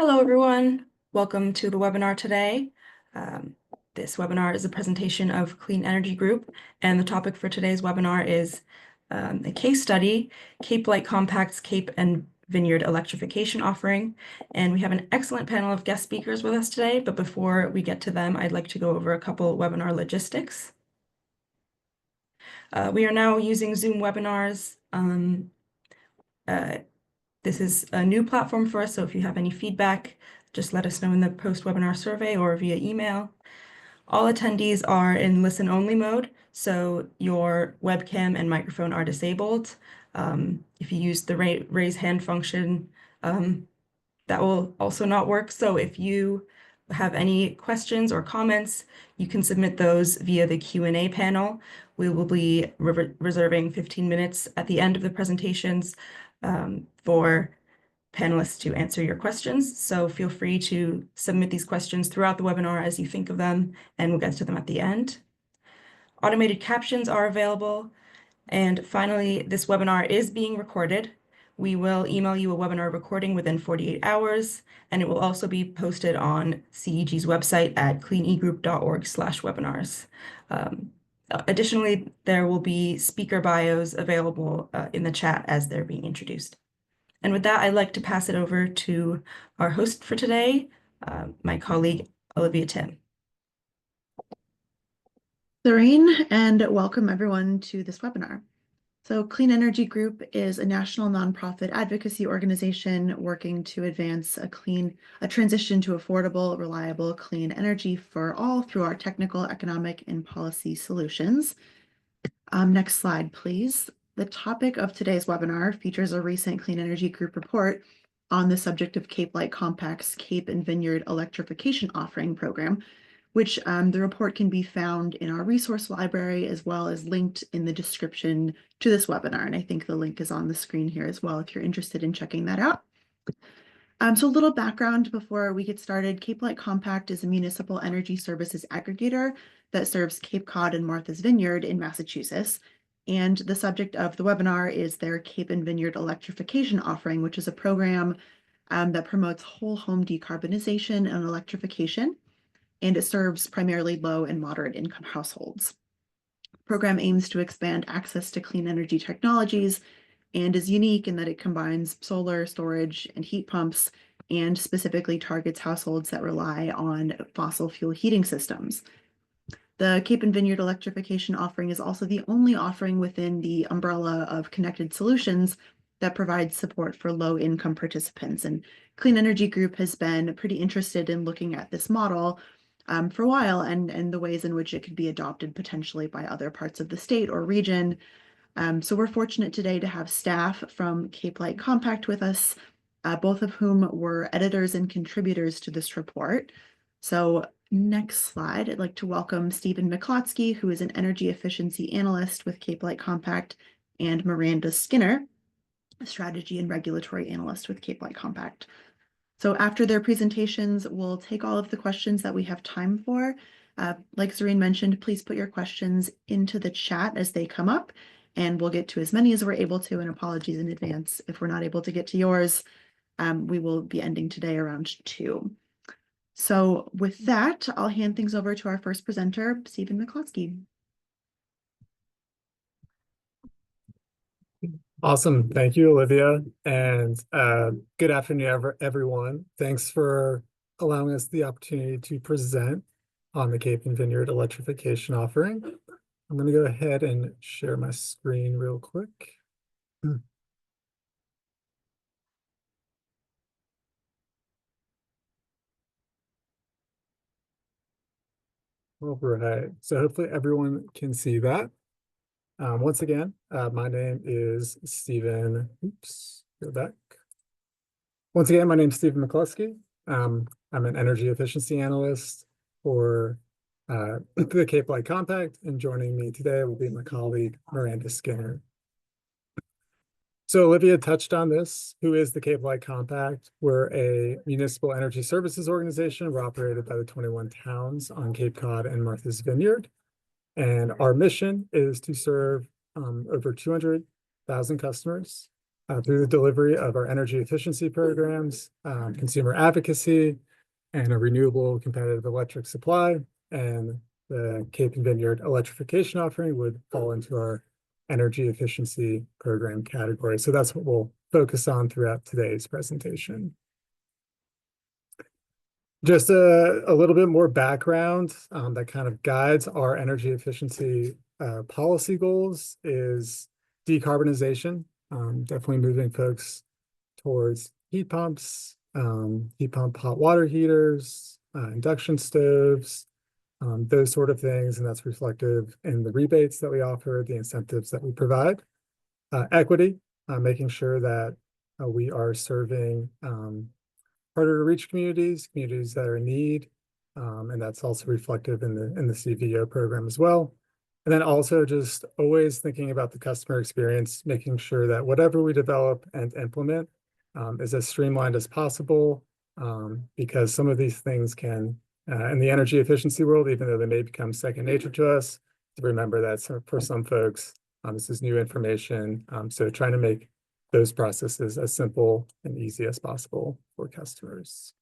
Hello, everyone. Welcome to the webinar today. This webinar is a presentation of Clean Energy Group, and the topic for today's webinar is a case study, Cape Light Compact's Cape and Vineyard Electrification Offering. And we have an excellent panel of guest speakers with us today, but before we get to them, I'd like to go over a couple webinar logistics. We are now using Zoom webinars. This is a new platform for us, so if you have any feedback, just let us know in the post-webinar survey or via email. All attendees are in listen-only mode, so your webcam and microphone are disabled. If you use the raise hand function, that will also not work. So if you have any questions or comments, you can submit those via the Q&A panel. We will be reserving 15 minutes at the end of the presentations for panelists to answer your questions. So feel free to submit these questions throughout the webinar as you think of them, and we'll get to them at the end. Automated captions are available. And finally, this webinar is being recorded. We will email you a webinar recording within 48 hours, and it will also be posted on CEG's website at cleanegroup.org/webinars. Additionally, there will be speaker bios available in the chat as they're being introduced. And with that, I'd like to pass it over to our host for today, my colleague, Olivia Tim. Lorraine, and welcome everyone to this webinar. So Clean Energy Group is a national nonprofit advocacy organization working to advance a transition to affordable, reliable, clean energy for all through our technical, economic, and policy solutions. Next slide, please. The topic of today's webinar features a recent Clean Energy Group report on the subject of Cape Light Compact's Cape and Vineyard Electrification Offering program, which the report can be found in our resource library as well as linked in the description to this webinar. And I think the link is on the screen here as well if you're interested in checking that out. So a little background before we get started. Cape Light Compact is a municipal energy services aggregator that serves Cape Cod and Martha's Vineyard in Massachusetts. And the subject of the webinar is their Cape and Vineyard Electrification Offering, which is a program that promotes whole home decarbonization and electrification, and it serves primarily low and moderate income households. The program aims to expand access to clean energy technologies and is unique in that it combines solar, storage, and heat pumps, and specifically targets households that rely on fossil fuel heating systems. The Cape and Vineyard Electrification Offering is also the only offering within the umbrella of connected solutions that provides support for low-income participants. And Clean Energy Group has been pretty interested in looking at this model for a while and the ways in which it could be adopted potentially by other parts of the state or region. So we're fortunate today to have staff from Cape Light Compact with us, both of whom were editors and contributors to this report. So next slide, I'd like to welcome Stephen McCloskey, who is an energy efficiency analyst with Cape Light Compact, and Miranda Skinner, a strategy and regulatory analyst with Cape Light Compact. So after their presentations, we'll take all of the questions that we have time for. Like Zareen mentioned, please put your questions into the chat as they come up, and we'll get to as many as we're able to, and apologies in advance if we're not able to get to yours. We will be ending today around 2. So with that, I'll hand things over to our first presenter, Stephen McCloskey. Awesome. Thank you, Olivia. And good afternoon, everyone. Thanks for allowing us the opportunity to present on the Cape and Vineyard Electrification Offering. I'm going to go ahead and share my screen real quick. All right. So hopefully everyone can see that. Once again, my name is Stephen. Oops, go back. Once again, my name is Stephen McCloskey. I'm an energy efficiency analyst for the Cape Light Compact, and joining me today will be my colleague, Miranda Skinner. So Olivia touched on this. Who is the Cape Light Compact? We're a municipal energy services organization. We're operated by the 21 towns on Cape Cod and Martha's Vineyard. And our mission is to serve over 200,000 customers through the delivery of our energy efficiency programs, consumer advocacy, and a renewable competitive electric supply. And the Cape Vineyard Electrification Offering would fall into our energy efficiency program category. So that's what we'll focus on throughout today's presentation. Just a little bit more background that kind of guides our energy efficiency policy goals is decarbonization, definitely moving folks towards heat pumps, heat pump hot water heaters, induction stoves, those sort of things. And that's reflective in the rebates that we offer, the incentives that we provide. Equity, making sure that we are serving harder to reach communities that are in need. And that's also reflective in the CVO program as well. And then also just always thinking about the customer experience, making sure that whatever we develop and implement is as streamlined as possible, because some of these things can, in the energy efficiency world, even though they may become second nature to us, to remember that for some folks, this is new information. So trying to make those processes as simple and easy as possible for customers.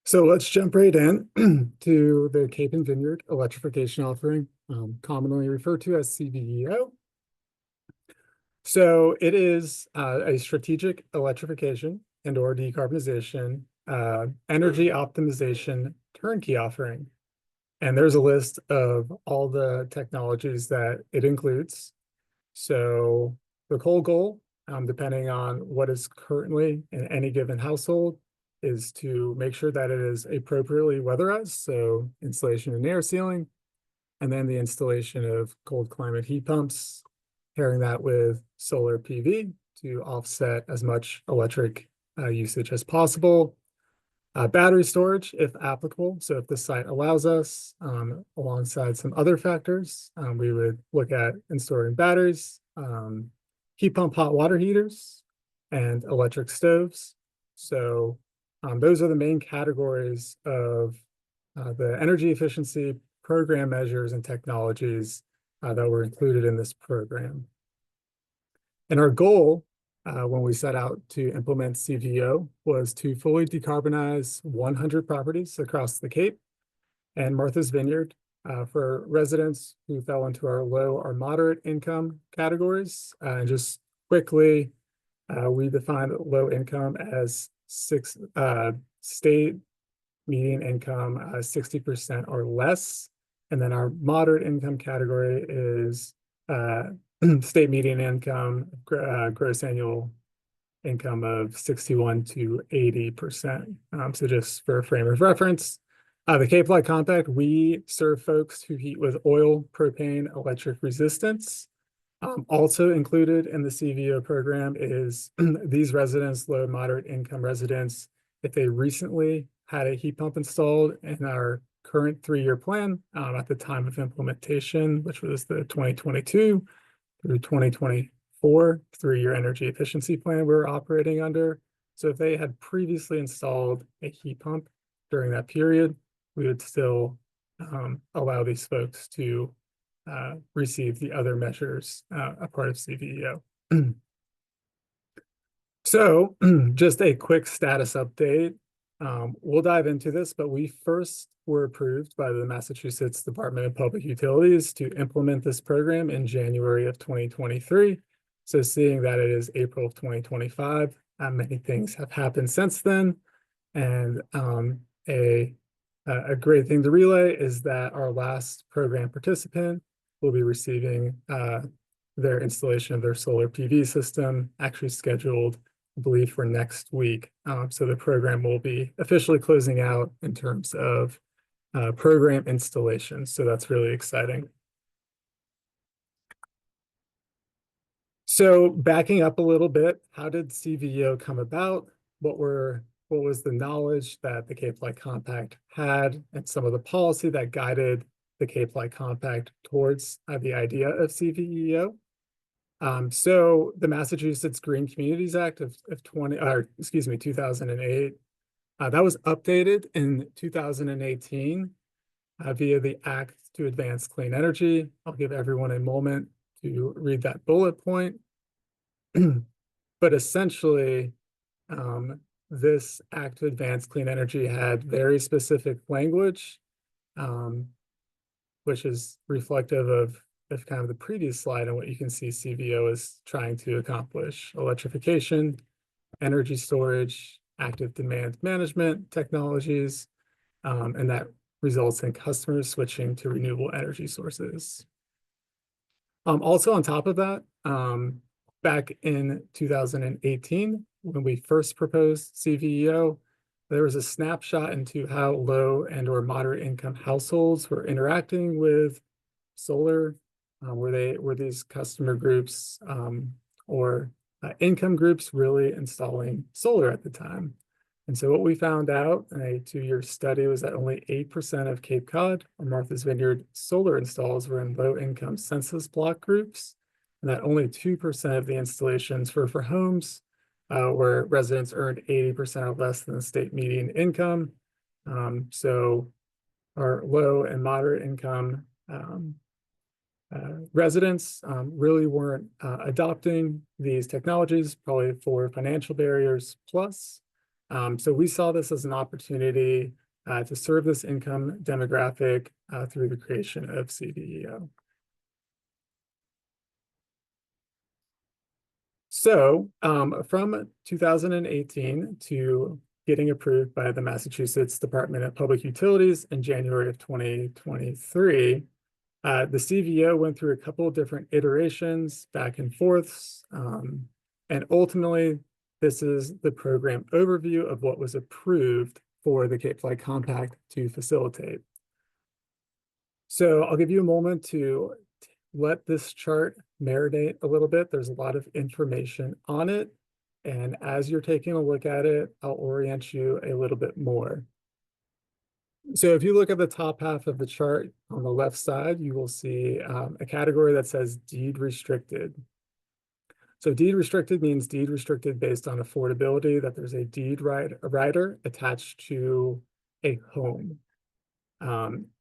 So let's jump right in to the Cape Vineyard Electrification Offering, commonly referred to as CVEO. So it is a strategic electrification and/or decarbonization energy optimization turnkey offering. And there's a list of all the technologies that it includes. So the whole goal, depending on what is currently in any given household, is to make sure that it is appropriately weatherized, so insulation and air sealing, and then the installation of cold climate heat pumps, pairing that with solar PV to offset as much electric usage as possible. Battery storage, if applicable. So if the site allows us, alongside some other factors, we would look at installing batteries, heat pump hot water heaters, and electric stoves. So those are the main categories of the energy efficiency program measures and technologies that were included in this program. And our goal when we set out to implement CVO was to fully decarbonize 100 properties across the Cape and Martha's Vineyard for residents who fell into our low or moderate income categories. And just quickly, we define low income as state median income 60% or less. And then our moderate income category is state median income, gross annual income of 61 to 80%. So just for a frame of reference, the Cape Light Compact, we serve folks who heat with oil, propane, electric resistance. Also included in the CVO program is these residents, low and moderate income residents, if they recently had a heat pump installed in our current 3-year plan at the time of implementation, which was the 2022 through 2024 3-year energy efficiency plan we're operating under. So if they had previously installed a heat pump during that period, we would still allow these folks to receive the other measures a part of CVEO. So just a quick status update. We'll dive into this, but we first were approved by the Massachusetts Department of Public Utilities to implement this program in January of 2023. So seeing that it is April of 2025, many things have happened since then. And a great thing to relay is that our last program participant will be receiving their installation of their solar PV system, actually scheduled, I believe, for next week. So the program will be officially closing out in terms of program installation. So that's really exciting. So backing up a little bit, how did CVEO come about? What was the knowledge that the Cape Light Compact had and some of the policy that guided the Cape Light Compact towards the idea of CVEO? So the Massachusetts Green Communities Act of 2008, that was updated in 2018 via the Act to Advance Clean Energy. I'll give everyone a moment to read that bullet point. But essentially, this Act to Advance Clean Energy had very specific language, which is reflective of kind of the previous slide and what you can see CVO is trying to accomplish: electrification, energy storage, active demand management technologies, and that results in customers switching to renewable energy sources. Also on top of that, back in 2018, when we first proposed CVEO, there was a snapshot into how low and or moderate income households were interacting with solar. Were these customer groups or income groups really installing solar at the time? And so what we found out in a 2-year study was that only 8% of Cape Cod or Martha's Vineyard solar installs were in low-income census block groups, and that only 2% of the installations were for homes where residents earned 80% or less than the state median income. So our low and moderate income residents really weren't adopting these technologies, probably for financial barriers plus. So we saw this as an opportunity to serve this income demographic through the creation of CVEO. So from 2018 to getting approved by the Massachusetts Department of Public Utilities in January of 2023, the CVEO went through a couple of different iterations, back and forths, and ultimately, this is the program overview of what was approved for the Cape Flight Compact to facilitate. So I'll give you a moment to let this chart marinate a little bit. There's a lot of information on it. And as you're taking a look at it, I'll orient you a little bit more. So if you look at the top half of the chart on the left side, you will see a category that says deed restricted. So deed restricted means deed restricted based on affordability, that there's a deed rider attached to a home.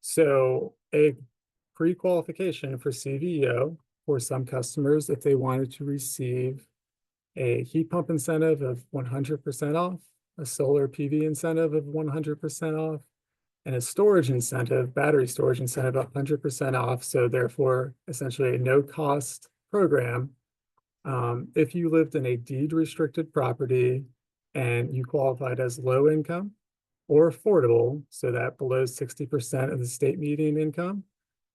So a pre-qualification for CVEO for some customers, if they wanted to receive a heat pump incentive of 100% off, a solar PV incentive of 100% off, and a storage incentive, battery storage incentive, 100% off. So therefore, essentially a no-cost program. If you lived in a deed-restricted property and you qualified as low income or affordable, so that below 60% of the state median income,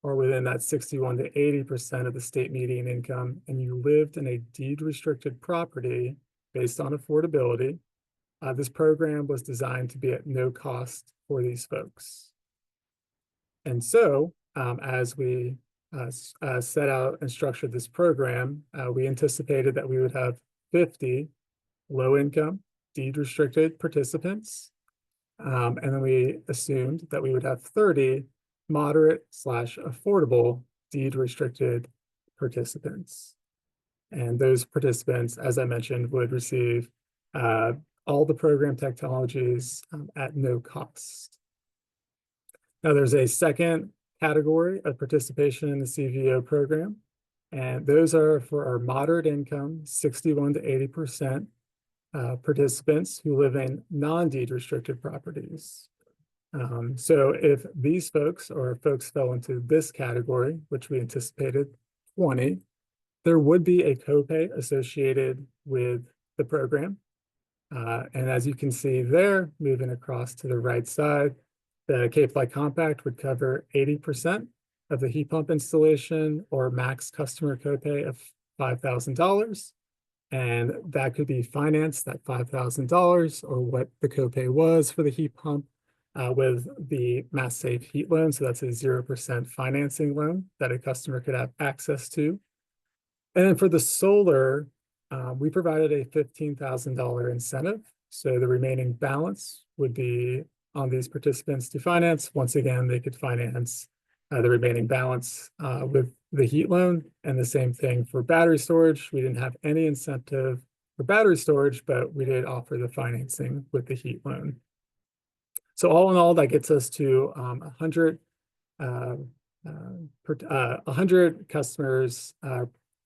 or within that 61 to 80% of the state median income, and you lived in a deed-restricted property based on affordability, this program was designed to be at no cost for these folks. And so, as we set out and structured this program, we anticipated that we would have 50 low-income, deed-restricted participants. And then we assumed that we would have 30 moderate/affordable deed-restricted participants. And those participants, as I mentioned, would receive all the program technologies at no cost. Now, there's a second category of participation in the CVEO program, and those are for our moderate income, 61 to 80% participants who live in non-deed restricted properties. So if these folks or folks fell into this category, which we anticipated 20, there would be a copay associated with the program. And as you can see there, moving across to the right side, the Cape Flight Compact would cover 80% of the heat pump installation or max customer copay of $5,000. And that could be financed, that $5,000, or what the copay was for the heat pump with the Mass Save Heat Loan. So that's a 0% financing loan that a customer could have access to. And then for the solar, we provided a $15,000 incentive. So the remaining balance would be on these participants to finance. Once again, they could finance the remaining balance with the heat loan, and the same thing for battery storage. We didn't have any incentive for battery storage, but we did offer the financing with the heat loan. So all in all, that gets us to 100 customers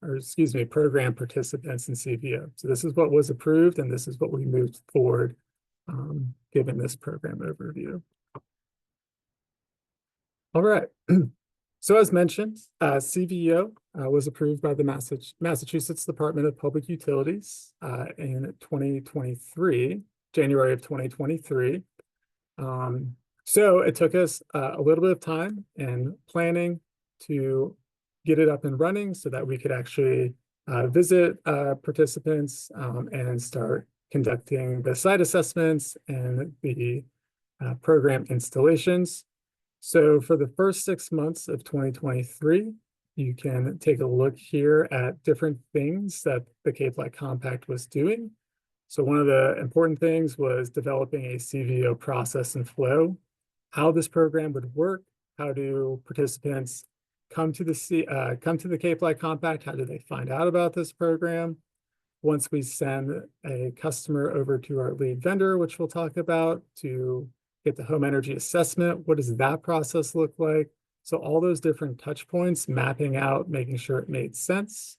program participants in CVO. So this is what was approved, and this is what we moved forward, given this program overview. All right. So as mentioned, CVO was approved by the Massachusetts Department of Public Utilities in 2023, January of 2023. So it took us a little bit of time and planning to get it up and running so that we could actually visit participants and start conducting the site assessments and the program installations. So for the first 6 months of 2023, you can take a look here at different things that the Cape Light Compact was doing. So one of the important things was developing a CVO process and flow, how this program would work, how do participants come to the Cape Light Compact, how do they find out about this program? Once we send a customer over to our lead vendor, which we'll talk about, to get the home energy assessment, what does that process look like? So all those different touch points, mapping out, making sure it made sense.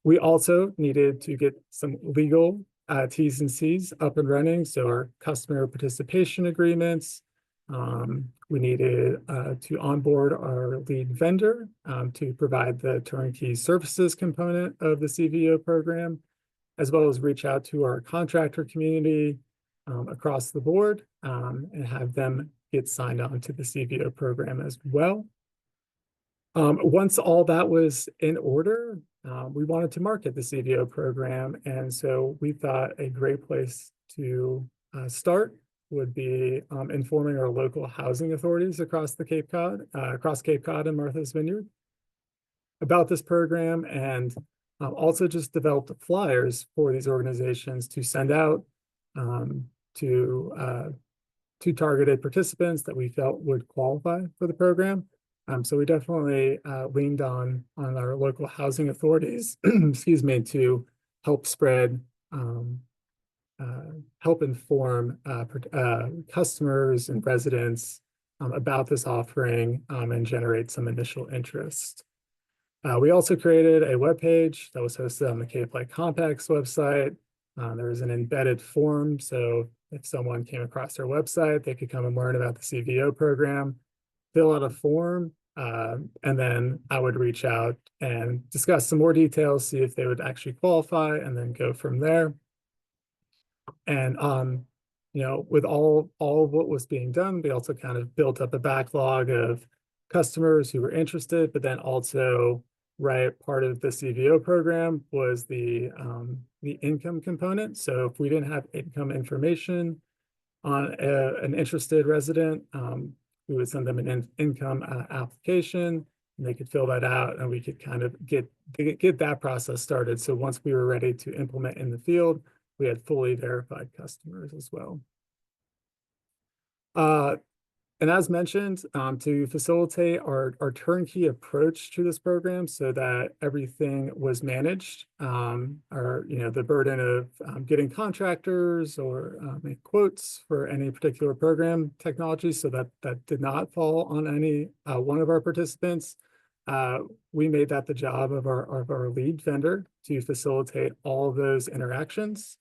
We also needed to get some legal T's and C's up and running. So our customer participation agreements. We needed to onboard our lead vendor to provide the turnkey services component of the CVO program, as well as reach out to our contractor community across the board and have them get signed on to the CVO program as well. Once all that was in order, we wanted to market the CVO program. And so we thought a great place to start would be informing our local housing authorities across the Cape Cod, and Martha's Vineyard about this program, and also just developed flyers for these organizations to send out to targeted participants that we felt would qualify for the program. So we definitely leaned on our local housing authorities, excuse me, to help spread, help inform customers and residents about this offering and generate some initial interest. We also created a webpage that was hosted on the Cape Light Compact's website. There was an embedded form, so if someone came across our website, they could come and learn about the CVO program, fill out a form, and then I would reach out and discuss some more details, see if they would actually qualify, and then go from there. And you know, with all of what was being done, we also kind of built up a backlog of customers who were interested, but then also, right, part of the CVO program was the income component. So if we didn't have income information on an interested resident, we would send them an income application, and they could fill that out, and we could kind of get that process started. So once we were ready to implement in the field, we had fully verified customers as well. And as mentioned, to facilitate our turnkey approach to this program so that everything was managed, the burden of getting contractors or make quotes for any particular program technology, so that did not fall on any one of our participants. We made that the job of our lead vendor to facilitate all of those interactions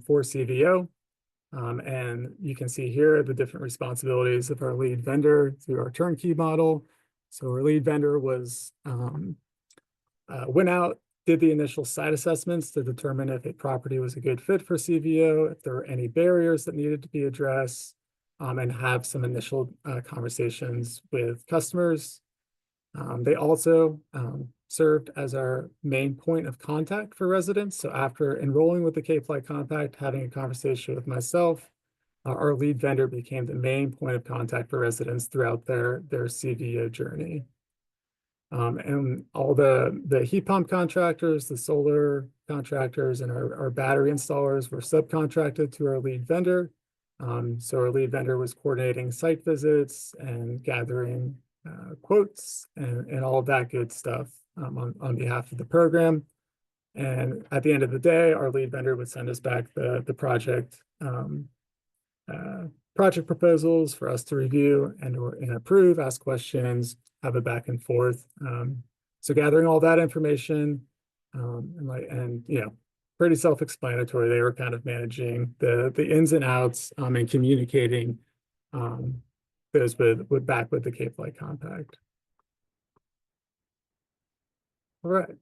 for CVO. And you can see here the different responsibilities of our lead vendor through our turnkey model. So our lead vendor was went out, did the initial site assessments to determine if a property was a good fit for CVO, if there were any barriers that needed to be addressed, and have some initial conversations with customers. They also served as our main point of contact for residents. So after enrolling with the Cape Light Compact, having a conversation with myself, our lead vendor became the main point of contact for residents throughout their CVO journey. And all the heat pump contractors, the solar contractors, and our battery installers were subcontracted to our lead vendor. So our lead vendor was coordinating site visits and gathering quotes and all of that good stuff on behalf of the program. And at the end of the day, our lead vendor would send us back the project proposals for us to review and approve, ask questions, have a back and forth. So gathering all that information, and pretty self-explanatory. They were kind of managing the ins and outs and communicating those back with the Cape Flight Compact. All right.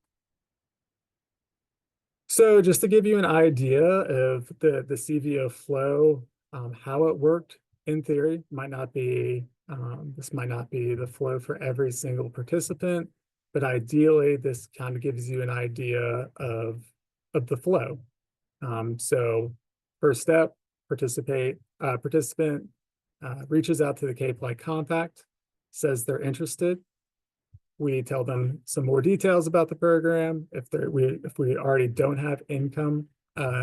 So just to give you an idea of the CVO flow, how it worked in theory, this might not be the flow for every single participant, but ideally this kind of gives you an idea of the flow. So first step, participant reaches out to the Cape Flight Compact, says they're interested. We tell them some more details about the program. If we already don't have income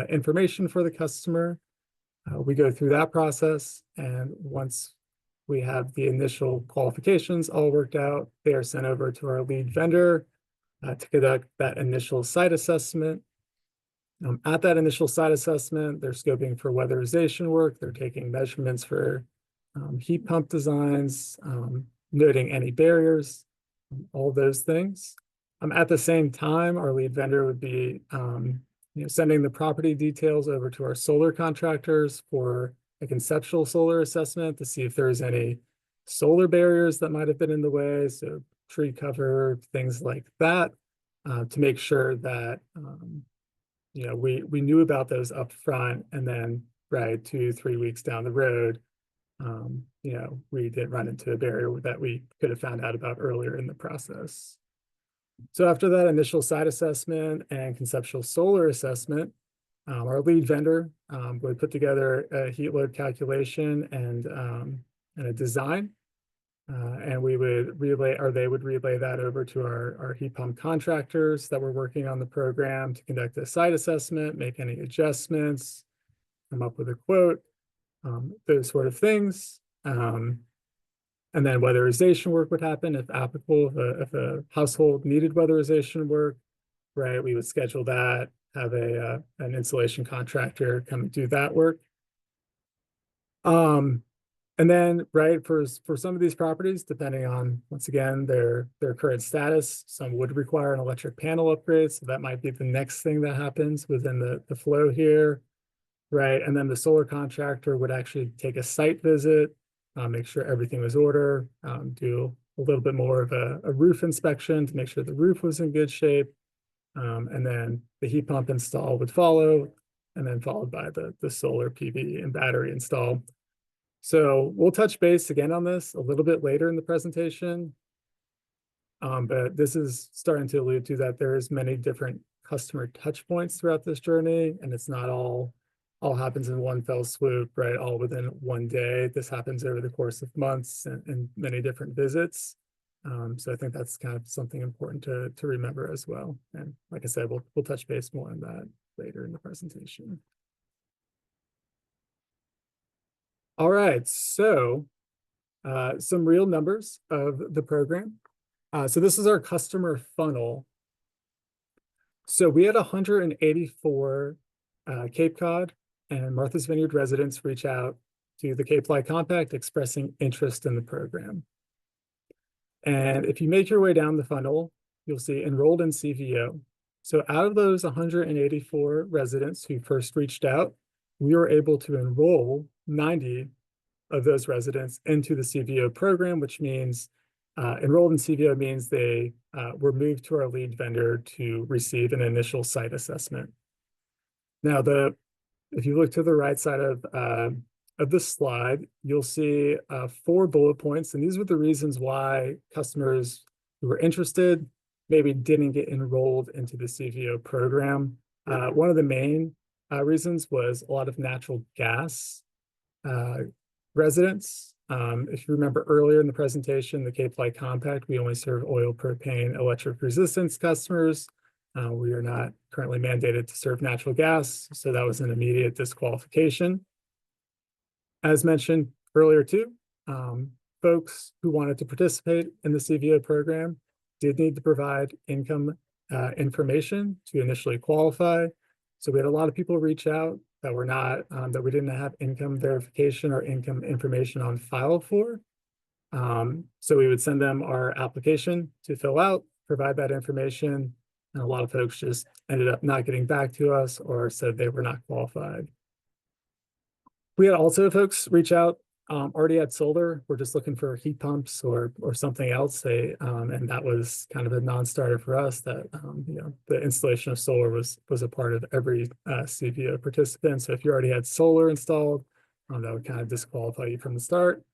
information for the customer, we go through that process. And once we have the initial qualifications all worked out, they are sent over to our lead vendor to conduct that initial site assessment. At that initial site assessment, they're scoping for weatherization work. They're taking measurements for heat pump designs, noting any barriers, all those things. At the same time, our lead vendor would be sending the property details over to our solar contractors for a conceptual solar assessment to see if there's any solar barriers that might have been in the way, so tree cover, things like that, to make sure that we knew about those up front, and then 2-3 weeks down the road, we didn't run into a barrier that we could have found out about earlier in the process. So after that initial site assessment and conceptual solar assessment, our lead vendor would put together a heat load calculation and a design, and we would they would relay that over to our heat pump contractors that were working on the program to conduct a site assessment, make any adjustments, come up with a quote, those sort of things. And then weatherization work would happen if applicable. If a household needed weatherization work, we would schedule that, have an installation contractor come and do that work. And then, for some of these properties, depending on, once again, their current status, some would require an electric panel upgrade. So that might be the next thing that happens within the flow here. And then the solar contractor would actually take a site visit, make sure everything was in order, do a little bit more of a roof inspection to make sure the roof was in good shape. And then the heat pump install would follow, and then followed by the solar PV and battery install. So we'll touch base again on this a little bit later in the presentation. But this is starting to allude to that there is many different customer touch points throughout this journey, and it's not all happens in one fell swoop, all within one day. This happens over the course of months and many different visits. So I think that's kind of something important to remember as well. And like I said, we'll touch base more on that later in the presentation. All right, so some real numbers of the program. So this is our customer funnel. So we had 184 Cape Cod and Martha's Vineyard residents reach out to the Cape Flight Compact expressing interest in the program. And if you make your way down the funnel, you'll see enrolled in CVO. So out of those 184 residents who first reached out, we were able to enroll 90 of those residents into the CVO program, which means enrolled in CVO means they were moved to our lead vendor to receive an initial site assessment. Now, if you look to the right side of the slide, you'll see 4 bullet points, and these were the reasons why customers who were interested maybe didn't get enrolled into the CVO program. One of the main reasons was a lot of natural gas residents. If you remember earlier in the presentation, the Cape Flight Compact, we only serve oil, propane, electric resistance customers. We are not currently mandated to serve natural gas, so that was an immediate disqualification. As mentioned earlier too, folks who wanted to participate in the CVO program did need to provide income information to initially qualify. So we had a lot of people reach out that were not, that we didn't have income verification or income information on file for. So we would send them our application to fill out provide that information, and a lot of folks just ended up not getting back to us or said they were not qualified. We had also folks reach out, already had solar, we're just looking for heat pumps or something else. And that was kind of a non-starter for us, that the installation of solar was a part of every CVO participant. So if you already had solar installed, that would kind of disqualify you from the start.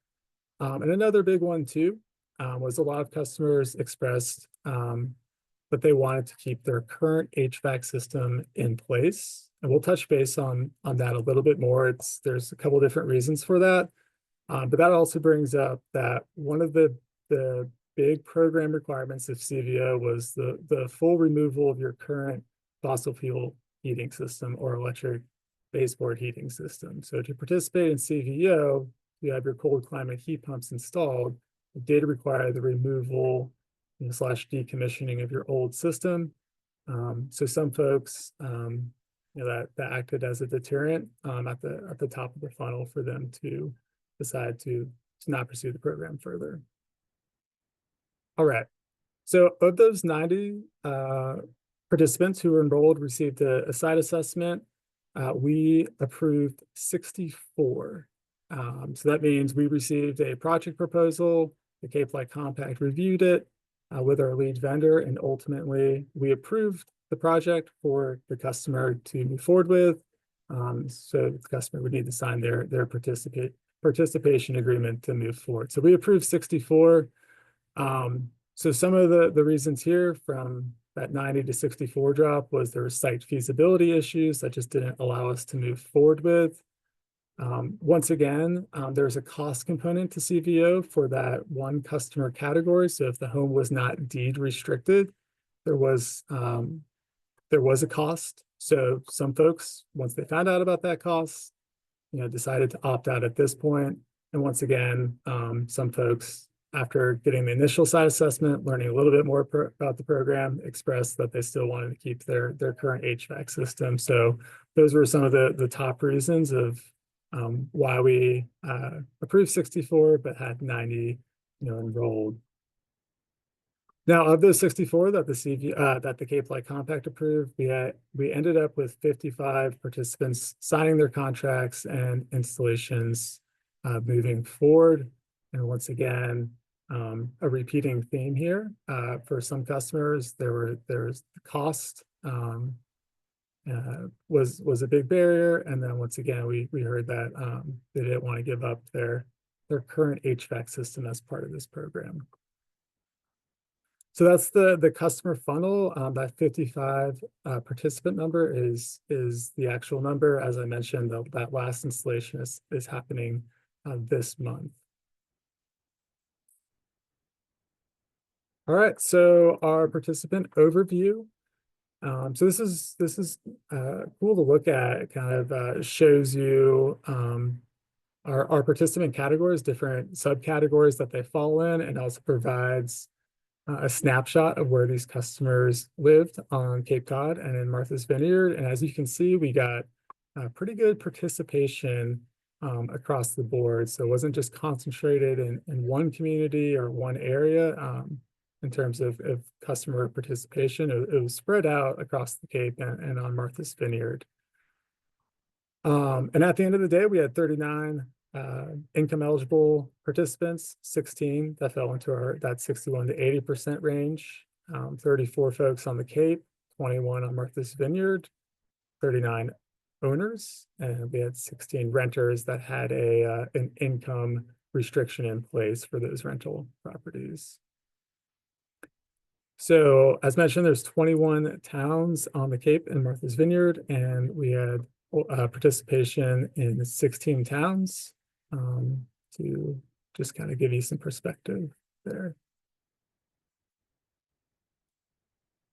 And another big one too was a lot of customers expressed that they wanted to keep their current HVAC system in place. And we'll touch base on that a little bit more. There's a couple different reasons for that. But that also brings up that one of the big program requirements of CVO was the full removal of your current fossil fuel heating system or electric baseboard heating system. So to participate in CVO, you have your cold climate heat pumps installed. It did require the removal / decommissioning of your old system. So some folks, that acted as a deterrent at the top of the funnel for them to decide to not pursue the program further. All right. So of those 90 participants who were enrolled, received a site assessment, we approved 64. So that means we received a project proposal, the Cape Light Compact reviewed it with our lead vendor, and ultimately we approved the project for the customer to move forward with. So the customer would need to sign their participation agreement to move forward. So we approved 64. So some of the reasons here from that 90 to 64 drop was there were site feasibility issues that just didn't allow us to move forward with. Once again, there's a cost component to CVO for that one customer category. So if the home was not deed restricted, there was a cost. So some folks, once they found out about that cost, decided to opt out at this point. And once again, some folks, after getting the initial site assessment, learning a little bit more about the program, expressed that they still wanted to keep their current HVAC system. So those were some of the top reasons of why we approved 64, but had 90 enrolled. Now, of those 64 that the Cape Light Compact approved, we ended up with 55 participants signing their contracts and installations moving forward. And once again, a repeating theme here for some customers, there's the cost was a big barrier, and then once again we heard that they didn't want to give up their current HVAC system as part of this program. So that's the customer funnel. That 55 participant number is the actual number. As I mentioned, that last installation is happening this month. All right, so our participant overview. So this is cool to look at. It kind of shows you our participant categories, different subcategories that they fall in, and also provides a snapshot of where these customers lived on Cape Cod and in Martha's Vineyard. And as you can see, we got pretty good participation across the board. So it wasn't just concentrated in one community or one area in terms of customer participation. It was spread out across the Cape and on Martha's Vineyard. And at the end of the day, we had 39 income eligible participants, 16 that fell into that 61 to 80% range, 34 folks on the Cape, 21 on Martha's Vineyard, 39 owners, and we had 16 renters that had an income restriction in place for those rental properties. So as mentioned, there's 21 towns on the Cape and Martha's Vineyard, and we had participation in 16 towns. To just kind of give you some perspective there.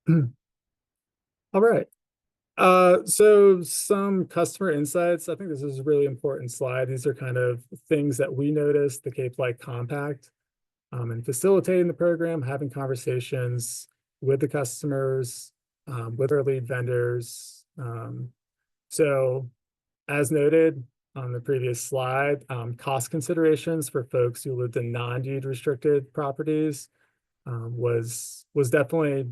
All right. So some customer insights. I think this is a really important slide. These are kind of things that we noticed the Cape Light Compact and facilitating the program, having conversations with the customers, with our lead vendors. So as noted on the previous slide, cost considerations for folks who lived in non-deed restricted properties. was definitely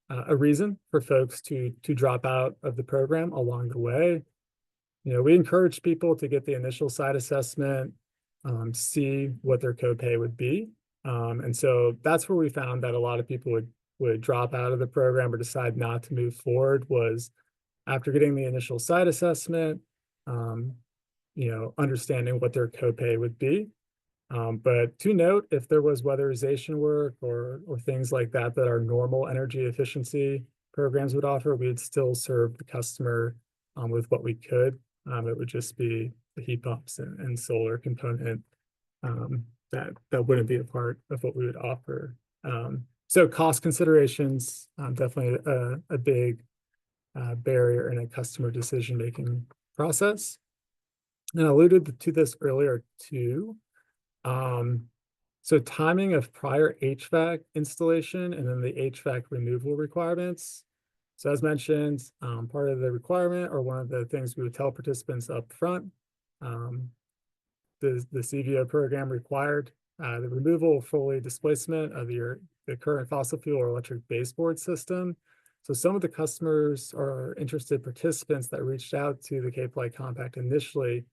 a reason for folks to drop out of the program along the way. We encourage people to get the initial site assessment, see what their copay would be. And so that's where we found that a lot of people would drop out of the program or decide not to move forward, was after getting the initial site assessment, understanding what their copay would be. But to note, if there was weatherization work or things like that that our normal energy efficiency programs would offer, we'd still serve the customer with what we could. It would just be the heat pumps and solar component that wouldn't be a part of what we would offer. So cost considerations, definitely a big barrier in a customer decision-making process. And I alluded to this earlier too. So timing of prior HVAC installation and then the HVAC removal requirements. So as mentioned, part of the requirement, or one of the things we would tell participants up front, the CVO program required the removal, fully displacement of the current fossil fuel or electric baseboard system. So some of the customers or interested participants that reached out to the Cape Light Compact initially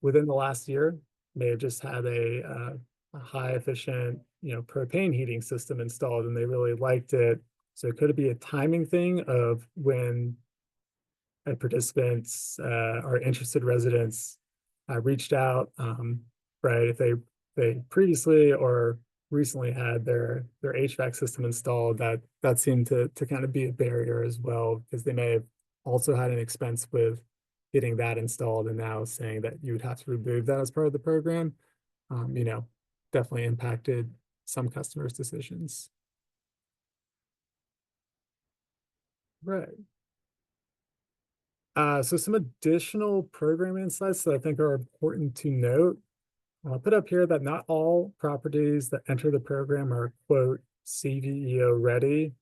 within the last year may have just had a high efficient, propane heating system installed, and they really liked it. So could it be a timing thing of when participants or interested residents reached out, right? If they previously or recently had their HVAC system installed, that seemed to kind of be a barrier as well, because they may have also had an expense with getting that installed, and now saying that you would have to remove that as part of the program, definitely impacted some customers' decisions. Right. So some additional program insights that I think are important to note. I'll put up here that not all properties that enter the program are, quote, CVEO ready.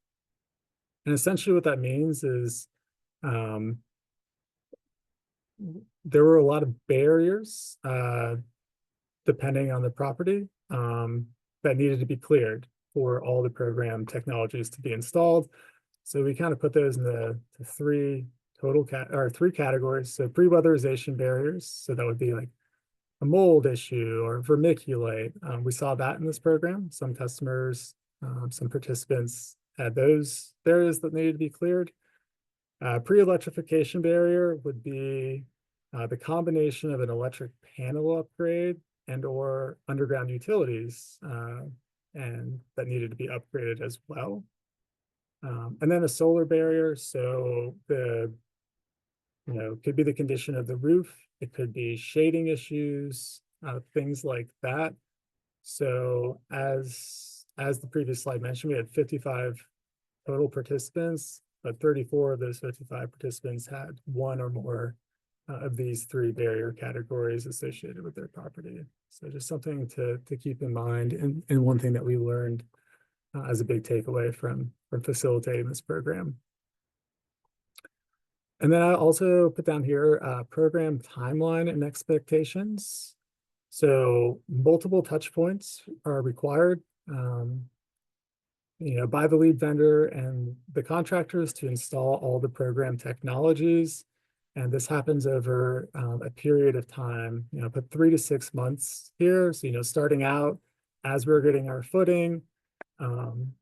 And essentially what that means is there were a lot of barriers depending on the property that needed to be cleared for all the program technologies to be installed. So we kind of put those in the three categories. So pre-weatherization barriers. So that would be like a mold issue or vermiculite. We saw that in this program. Some customers, some participants had those barriers that needed to be cleared. Pre-electrification barrier would be the combination of an electric panel upgrade and or underground utilities, and that needed to be upgraded as well. And then a solar barrier. So could be the condition of the roof. It could be shading issues, things like that. So as the previous slide mentioned, we had 55 total participants, but 34 of those 55 participants had one or more of these three barrier categories associated with their property. So just something to keep in mind, and one thing that we learned as a big takeaway from facilitating this program. And then I also put down here program timeline and expectations. So multiple touch points are required by the lead vendor and the contractors to install all the program technologies. And this happens over a period of time, put 3 to 6 months here. So, starting out as we're getting our footing,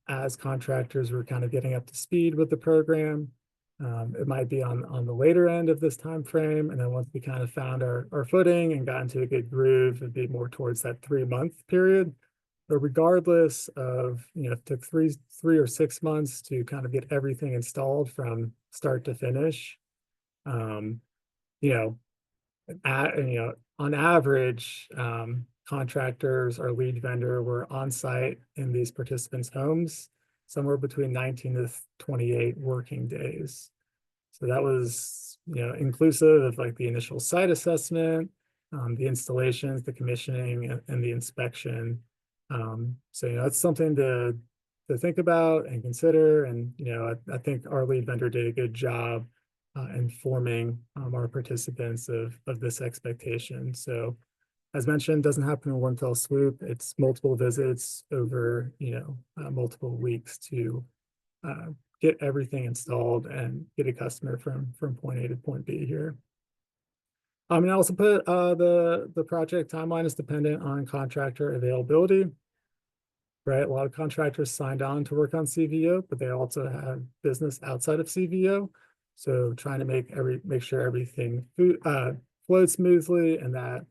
as contractors were kind of getting up to speed with the program. It might be on the later end of this time frame. And then once we kind of found our footing and got into a good groove, it'd be more towards that 3-month period. But regardless of, if it took three or 6 months to kind of get everything installed from start to finish, on average, contractors or lead vendor were on site in these participants' homes somewhere between 19 to 28 working days. So that was, inclusive of like the initial site assessment, the installations, the commissioning, and the inspection. So, it's something to think about and consider. And, I think our lead vendor did a good job informing our participants of this expectation. So As mentioned, doesn't happen in one fell swoop. It's multiple visits over, multiple weeks to get everything installed and get a customer from point A to point B here. And I also put the project timeline is dependent on contractor availability, right? A lot of contractors signed on to work on CVO, but they also have business outside of CVO. So trying to make sure everything flows smoothly, and that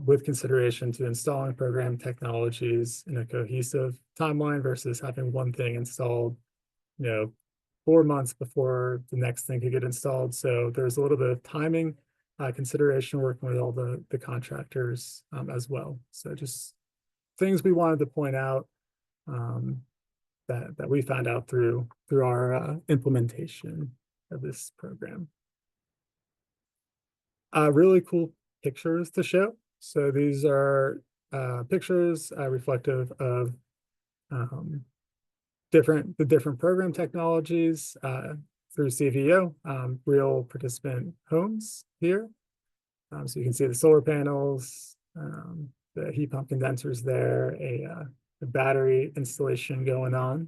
with consideration to installing program technologies in a cohesive timeline versus having one thing installed, 4 months before the next thing could get installed. So there's a little bit of timing consideration working with all the contractors as well. So just things we wanted to point out that we found out through our implementation of this program. Really cool pictures to show. So these are pictures reflective of the different program technologies through CVO, real participant homes here. So you can see the solar panels, the heat pump condensers there, a battery installation going on.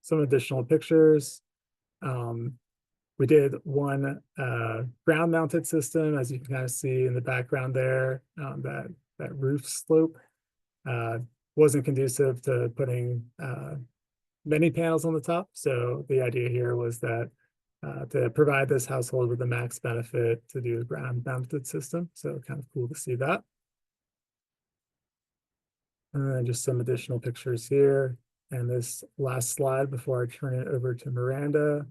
Some additional pictures. We did one ground mounted system, as you can kind of see in the background there. That roof slope wasn't conducive to putting many panels on the top. So the idea here was that to provide this household with the max benefit to do a ground mounted system. So kind of cool to see that. And then just some additional pictures here. And this last slide before I turn it over to Miranda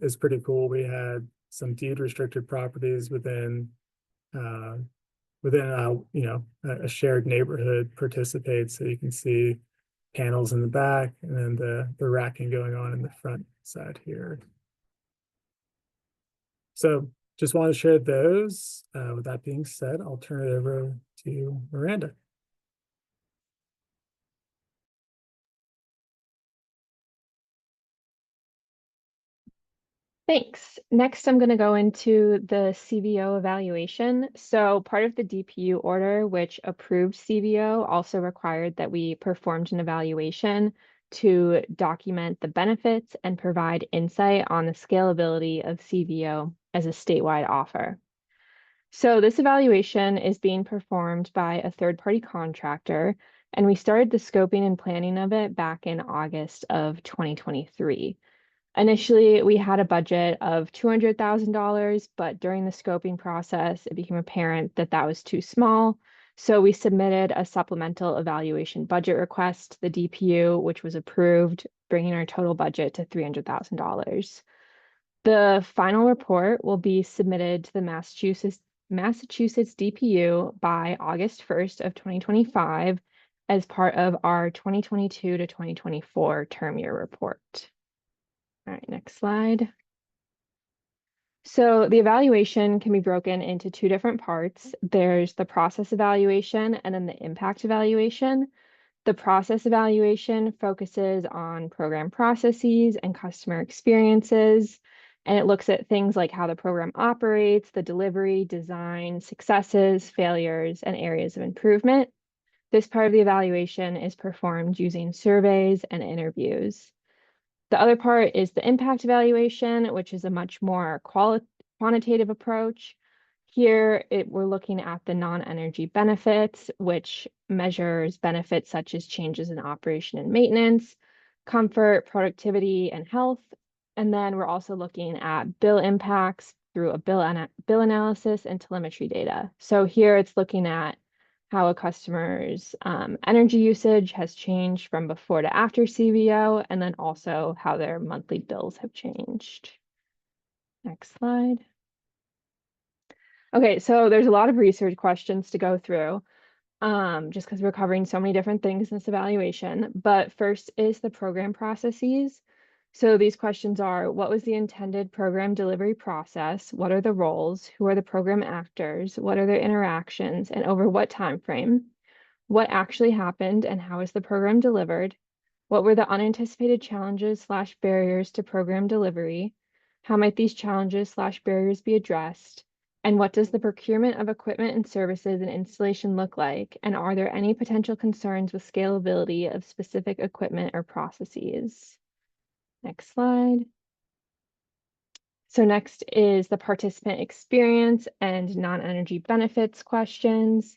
is pretty cool. We had some deed restricted properties within a shared neighborhood participate. So you can see panels in the back and then the racking going on in the front side here. So just want to share those. With that being said, I'll turn it over to Miranda. Thanks. Next, I'm going to go into the CVO evaluation. So part of the DPU order, which approved CVO, also required that we performed an evaluation to document the benefits and provide insight on the scalability of CVO as a statewide offer. So this evaluation is being performed by a third-party contractor, and we started the scoping and planning of it back in August of 2023. Initially, we had a budget of $200,000, but during the scoping process, it became apparent that that was too small. So we submitted a supplemental evaluation budget request to the DPU, which was approved, bringing our total budget to $300,000. The final report will be submitted to the Massachusetts DPU by August 1st of 2025 as part of our 2022 to 2024 term year report. All right, next slide. So the evaluation can be broken into two different parts. There's the process evaluation and then the impact evaluation. The process evaluation focuses on program processes and customer experiences, and it looks at things like how the program operates, the delivery, design, successes, failures, and areas of improvement. This part of the evaluation is performed using surveys and interviews. The other part is the impact evaluation, which is a much more quantitative approach. Here, we're looking at the non-energy benefits, which measures benefits such as changes in operation and maintenance, comfort, productivity, and health. And then we're also looking at bill impacts through a bill analysis and telemetry data. So here it's looking at how a customer's energy usage has changed from before to after CVO, and then also how their monthly bills have changed. Next slide. Okay, so there's a lot of research questions to go through, just because we're covering so many different things in this evaluation. But first is the program processes. So these questions are, what was the intended program delivery process? What are the roles? Who are the program actors? What are their interactions? And over what time frame? What actually happened and how is the program delivered? What were the unanticipated challenges / barriers to program delivery? How might these challenges/barriers be addressed? And what does the procurement of equipment and services and installation look like? And are there any potential concerns with scalability of specific equipment or processes? Next slide. So next is the participant experience and non-energy benefits questions.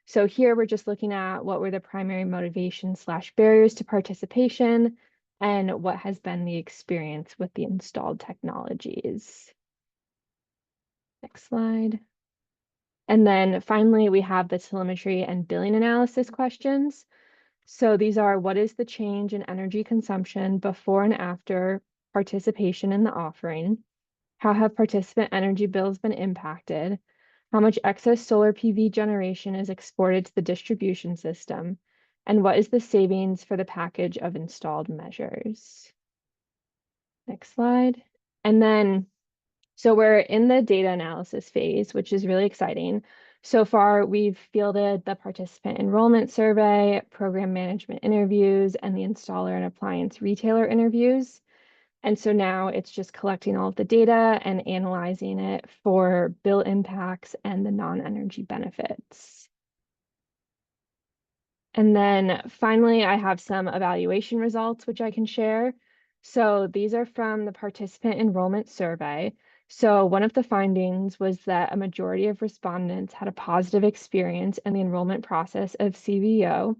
So here we're just looking at what were the primary motivations/barriers to participation and what has been the experience with the installed technologies. Next slide. And then finally, we have the telemetry and billing analysis questions. So these are, what is the change in energy consumption before and after participation in the offering? How have participant energy bills been impacted? How much excess solar PV generation is exported to the distribution system? And what is the savings for the package of installed measures? Next slide. And then, so we're in the data analysis phase, which is really exciting. So far, we've fielded the participant enrollment survey, program management interviews, and the installer and appliance retailer interviews. And so now it's just collecting all of the data and analyzing it for bill impacts and the non-energy benefits. And then finally, I have some evaluation results, which I can share. So these are from the participant enrollment survey. So one of the findings was that a majority of respondents had a positive experience in the enrollment process of CVO.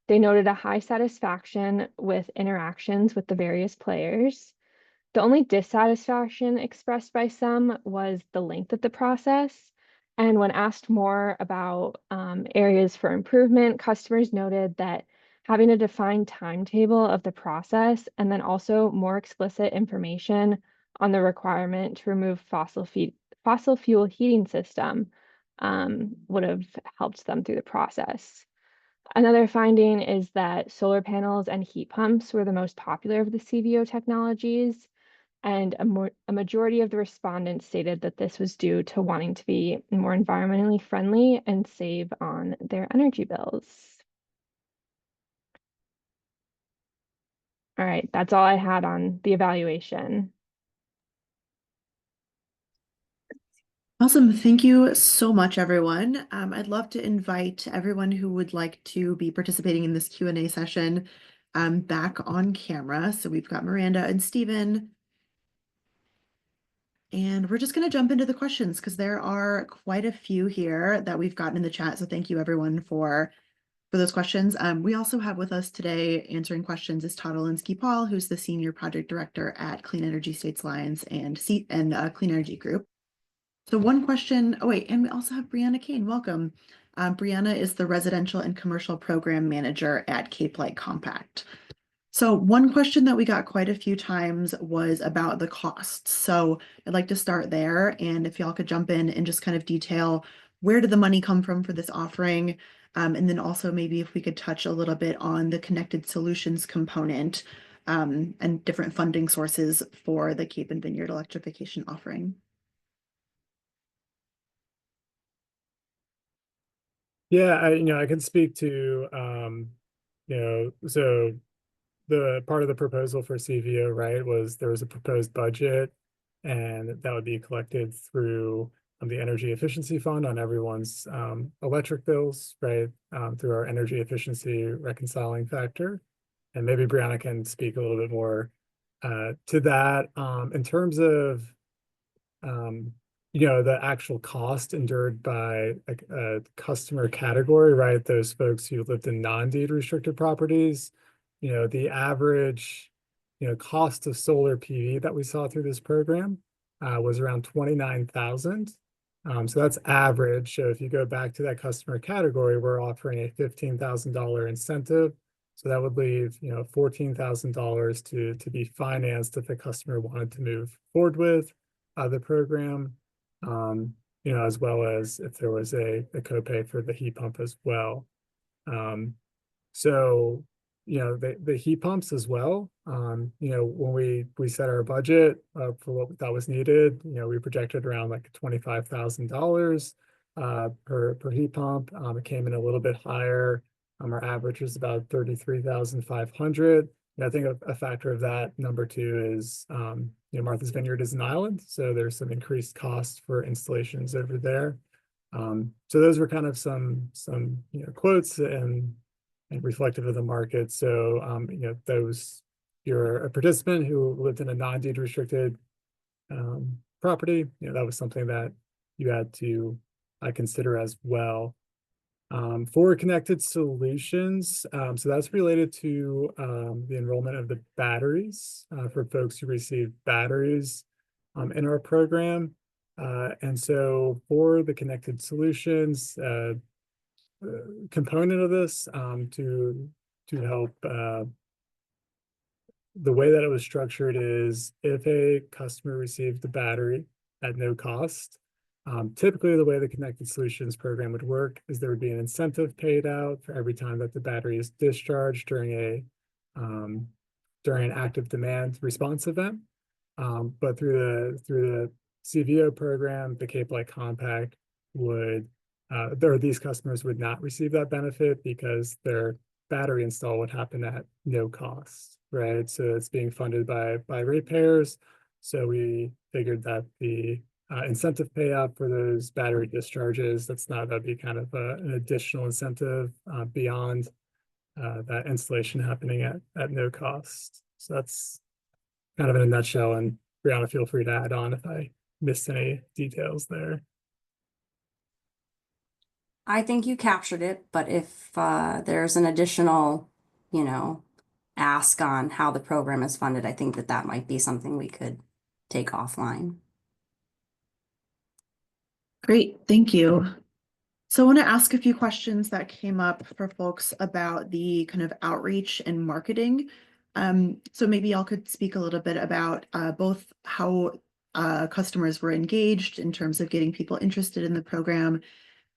They noted a high satisfaction with interactions with the various players. The only dissatisfaction expressed by some was the length of the process. And when asked more about areas for improvement, customers noted that having a defined timetable of the process and then also more explicit information on the requirement to remove fossil fuel heating system would have helped them through the process. Another finding is that solar panels and heat pumps were the most popular of the CVO technologies. And a majority of the respondents stated that this was due to wanting to be more environmentally friendly and save on their energy bills. All right, that's all I had on the evaluation. Awesome. Thank you so much, everyone. I'd love to invite everyone who would like to be participating in this Q&A session back on camera. So we've got Miranda and Stephen. And we're just going to jump into the questions because there are quite a few here that we've gotten in the chat. So thank you, everyone, for those questions. We also have with us today answering questions is Todd Olinsky-Paul, who's the Senior Project Director at Clean Energy States Alliance and Clean Energy Group. So one question, oh wait, and we also have Brianna Kane, welcome. Brianna is the Residential and Commercial Program Manager at Cape Light Compact. So one question that we got quite a few times was about the costs. So I'd like to start there. And if y'all could jump in and just kind of detail where did the money come from for this offering? And then also maybe if we could touch a little bit on the connected solutions component and different funding sources for the Cape Vineyard Electrification Offering. Yeah, I can speak to, so the part of the proposal for CVO, right, was there was a proposed budget and that would be collected through the Energy Efficiency Fund on everyone's electric bills, right, through our energy efficiency reconciling factor. And maybe Brianna can speak a little bit more to that. In terms of the actual cost endured by a customer category, right? Those folks who lived in non-deed restricted properties, the average, cost of solar PV that we saw through this program was around $29,000. So that's average. So if you go back to that customer category, we're offering a $15,000 incentive. So that would leave, $14,000 to be financed if the customer wanted to move forward with the program. As well as if there was a copay for the heat pump as well. So, the heat pumps as well, when we set our budget for what we thought was needed, we projected around like $25,000 per heat pump. It came in a little bit higher. Our average was about $33,500. I think a factor of that, number two, is Martha's Vineyard is an island, so there's some increased cost for installations over there. So those were kind of some quotes and reflective of the market. So those, you're a participant who lived in a non-deed restricted property, that was something that you had to consider as well. For connected solutions, so that's related to the enrollment of the batteries for folks who receive batteries in our program. And so for the connected solutions component of this, to help, the way that it was structured is if a customer received the battery at no cost, typically the way the Connected Solutions program would work is there would be an incentive paid out for every time that the battery is discharged during an active demand response event. But through the CVO program, the Cape Light Compact would, these customers would not receive that benefit because their battery install would happen at no cost, right? So it's being funded by ratepayers. So we figured that the incentive payout for those battery discharges, that'd be kind of an additional incentive beyond that installation happening at no cost. So that's kind of in a nutshell, and Brianna, feel free to add on if I missed any details there. I think you captured it, but if there's an additional, ask on how the program is funded, I think that might be something we could take offline. Great, thank you. So I want to ask a few questions that came up for folks about the kind of outreach and marketing. So maybe y'all could speak a little bit about both how customers were engaged in terms of getting people interested in the program,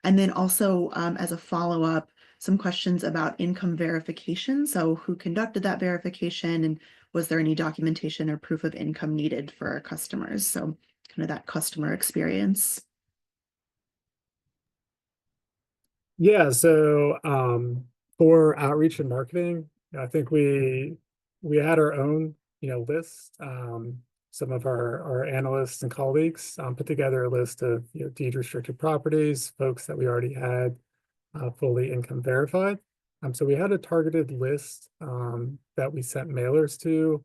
and then also as a follow-up, some questions about income verification. So who conducted that verification, and was there any documentation or proof of income needed for our customers? So kind of that customer experience. Yeah, so for outreach and marketing, I think we had our own list. Some of our analysts and colleagues put together a list of deed restricted properties, folks that we already had fully income verified. So we had a targeted list that we sent mailers to,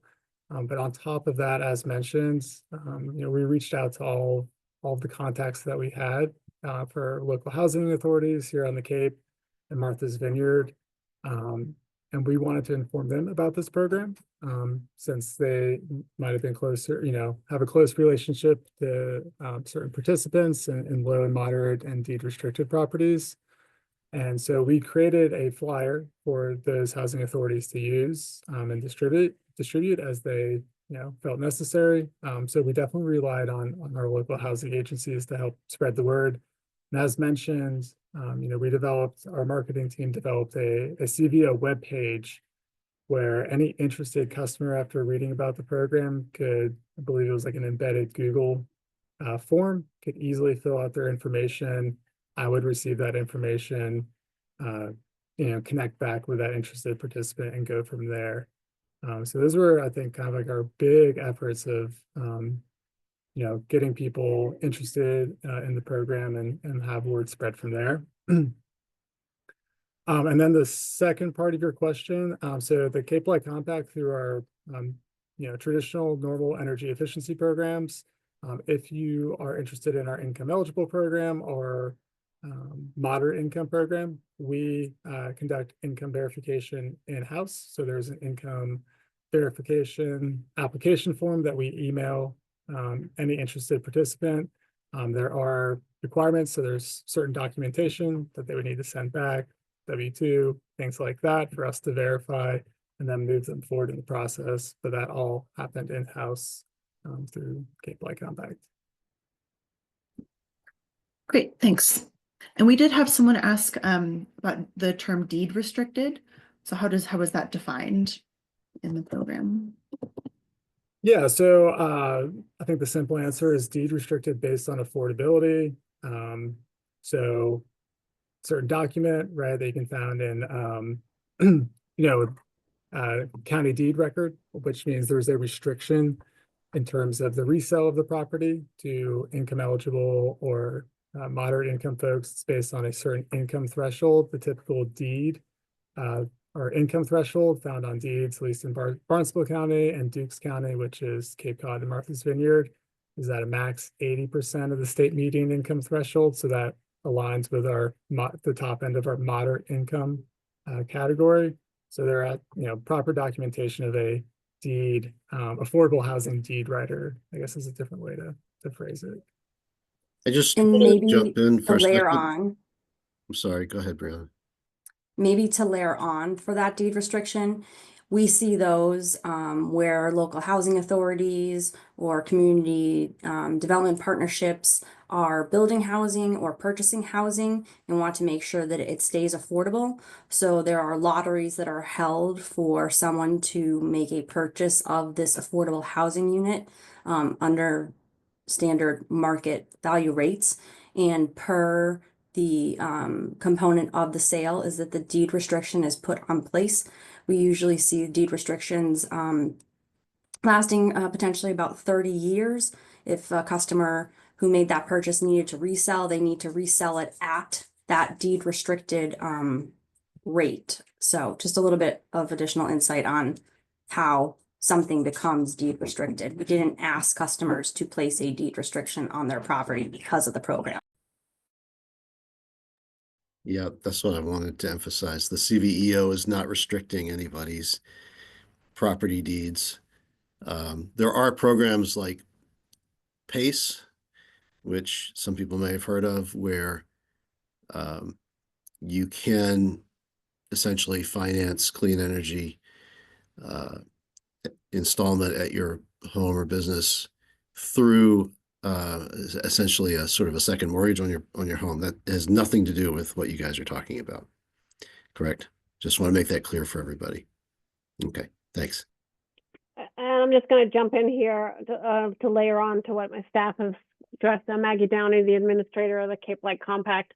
but on top of that, as mentioned, we reached out to all of the contacts that we had for local housing authorities here on the Cape and Martha's Vineyard. And we wanted to inform them about this program since they might have been closer, have a close relationship to certain participants in low and moderate and deed restricted properties. And so we created a flyer for those housing authorities to use and distribute as they felt necessary. So we definitely relied on our local housing agencies to help spread the word. And as mentioned, our marketing team developed a CVO webpage where any interested customer, after reading about the program, could, I believe it was like an embedded Google form, could easily fill out their information. I would receive that information, connect back with that interested participant and go from there. So those were, I think, kind of like our big efforts of, getting people interested in the program and have word spread from there. And then the second part of your question, so the Cape Light Compact through our, traditional normal energy efficiency programs, if you are interested in our income eligible program or moderate income program, we conduct income verification in-house. So there's an income verification application form that we email any interested participant. There are requirements, so there's certain documentation that they would need to send back, W-2, things like that for us to verify and then move them forward in the process. But that all happened in-house through Cape Light Compact. Great, thanks. And we did have someone ask about the term deed restricted. So how is that defined in the program? Yeah, so I think the simple answer is deed restricted based on affordability. So certain document, right, that you can find in, county deed record, which means there's a restriction in terms of the resale of the property to income eligible or moderate income folks. It's based on a certain income threshold. The typical deed or income threshold found on deeds, at least in Barnstable County and Dukes County, which is Cape Cod and Martha's Vineyard, is at a max 80% of the state median income threshold. So that aligns with our the top end of our moderate income category. So they're at, proper documentation of a deed, affordable housing deed writer, I guess is a different way to phrase it. I just And want to maybe jump in to for a layer second. on, I'm sorry, go ahead, Brianna. maybe to layer on for that deed restriction, we see those where local housing authorities or community development partnerships are building housing or purchasing housing and want to make sure that it stays affordable. So there are lotteries that are held for someone to make a purchase of this affordable housing unit under standard market value rates. And per the component of the sale is that the deed restriction is put on place. We usually see deed restrictions lasting potentially about 30 years. If a customer who made that purchase needed to resell, they need to resell it at that deed restricted rate. So just a little bit of additional insight on how something becomes deed restricted. We didn't ask customers to place a deed restriction on their property because of the program. Yeah, that's what I wanted to emphasize. The CVEO is not restricting anybody's property deeds. There are programs like PACE, which some people may have heard of, where you can essentially finance clean energy installment at your home or business through essentially a sort of a second mortgage on your home. That has nothing to do with what you guys are talking about. Correct? Just want to make that clear for everybody. Okay, thanks. And I'm just going to jump in here to layer on to what my staff has addressed. I'm Maggie Downey, the administrator of the Cape Light Compact.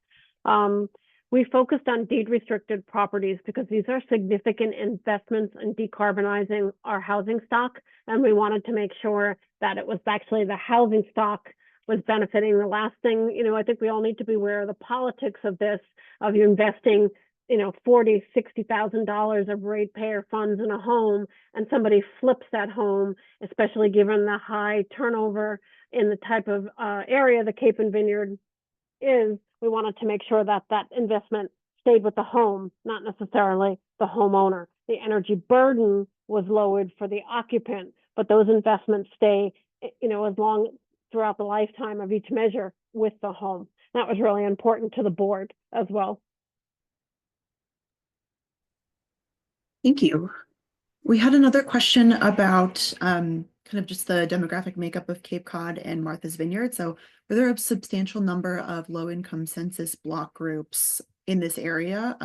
We focused on deed restricted properties because these are significant investments in decarbonizing our housing stock. And we wanted to make sure that it was actually the housing stock was benefiting. The last thing, I think we all need to be aware of the politics of this, of you investing, $40,000, $60,000 of ratepayer funds in a home, and somebody flips that home, especially given the high turnover in the type of area the Cape and Vineyard is. We wanted to make sure that that investment stayed with the home, not necessarily the homeowner. The energy burden was lowered for the occupant, but those investments stay, as long throughout the lifetime of each measure with the home. That was really important to the board as well. Thank you. We had another question about kind of just the demographic makeup of Cape Cod and Martha's Vineyard. So were there a substantial number of low-income census block groups in this area?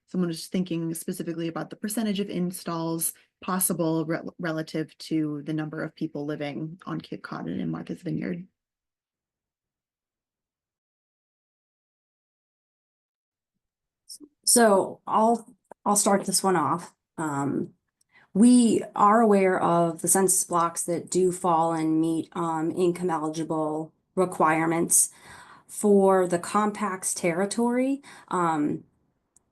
Someone was thinking specifically about the percentage of installs possible relative to the number of people living on Cape Cod and in Martha's Vineyard. So I'll start this one off. We are aware of the census blocks that do fall and meet income eligible requirements. For the compact's territory,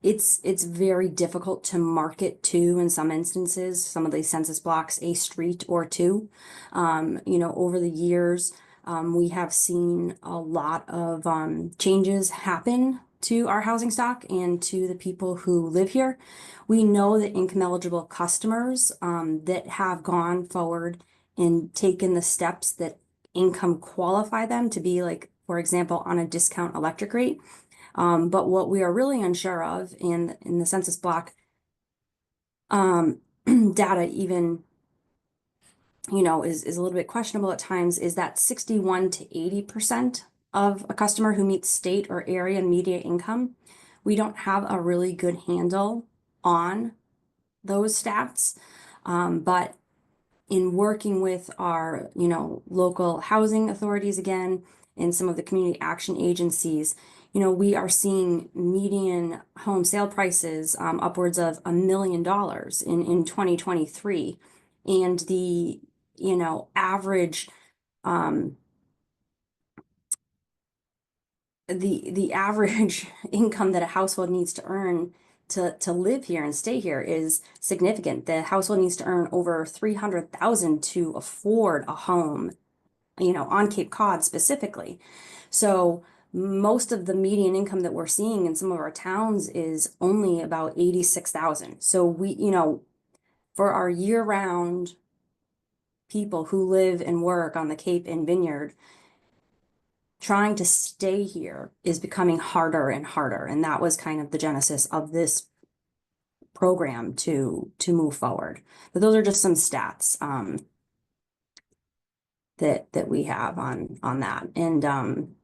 it's very difficult to market to, in some instances, some of these census blocks, a street or two. Over the years, we have seen a lot of changes happen to our housing stock and to the people who live here. We know that income eligible customers that have gone forward and taken the steps that income qualify them to be, like, for example, on a discount electric rate. But what we are really unsure of in the census block data even, is a little bit questionable at times, is that 61 to 80% of a customer who meets state or area median income. We don't have a really good handle on those stats. But in working with our, local housing authorities again, in some of the community action agencies, you know, we are seeing median home sale prices upwards of $1 million in 2023. And the, you know, average the average income that a household needs to earn to live here and stay here is significant. The household needs to earn over $300,000 to afford a home, you know, on Cape Cod specifically. So most of the median income that we're seeing in some of our towns is only about 86,000. So we, you know, for our year-round people who live and work on the Cape and Vineyard, trying to stay here is becoming harder and harder. And that was kind of the genesis of this program to move forward. But those are just some stats that we have on that. And